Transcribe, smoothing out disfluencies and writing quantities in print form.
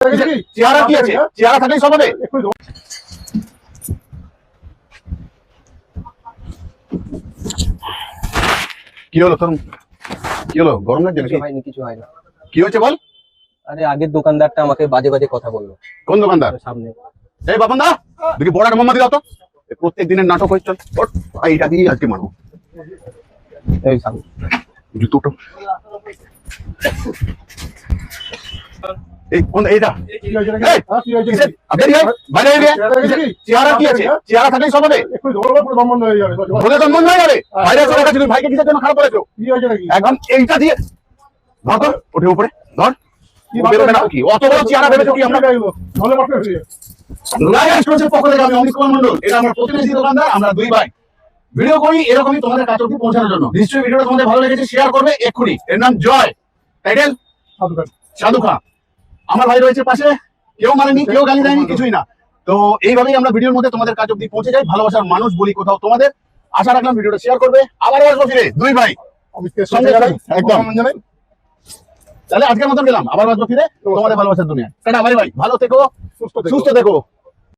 চেহারা কি আছে? চেহারা থাকলেই সব হবে। কি হলো তোর? কি হলো? গরম লাগছে নাকি? কিছু হয়নি। কি হয়েছে বল? আরে আগের দোকানদারটা আমাকে বাজে বাজে কথা বললো। কোন দোকানদার? সামনে। এই বাপন দা, দেখি বড় একটা মোমবাতি দাও তো। প্রত্যেক দিনের নাটক হচ্ছে। এইটা দিয়ে আজকে মারো। এই সামনে। জুতোটা। এই কোন এইটা? চেহারা কি আছে? চেহারা থাকলেই সব হবে। ভাইকে কিসের জন্য খারাপ করেছো? একদম এইটা দিয়ে ধর, ওঠে উপরে ধর। অত বড় চেহারা ভেবেছো কি আমরা? আমি অমিত কুমার মন্ডল, এটা আমার প্রতিবেশী দোকানদার। আমরা দুই ভাই ভিডিও করি এরকমই তোমাদের কাছে অবধি পৌঁছানোর জন্য। নিশ্চয়ই ভিডিওটা তোমাদের ভালো লেগেছে, শেয়ার করবে এক্ষুনি। এর নাম জয়, টাইটেল সাধু খান। আমার ভাই রয়েছে পাশে, কেউ মানেনি, কেউ গালি দেয়নি, কিছুই না। তো এইভাবেই আমরা ভিডিওর মধ্যে তোমাদের কাছে অবধি পৌঁছে যাই। ভালোবাসার মানুষ বলি কোথাও তোমাদের। আশা রাখলাম ভিডিওটা শেয়ার করবে। আবার আসবো ফিরে দুই ভাই একদম। তাহলে আজকের মতন গেলাম, আবার আসবো ফিরে তোমাদের ভালোবাসার দুনিয়া। টাটা, ভাই ভাই, ভালো থেকো, সুস্থ থেকো।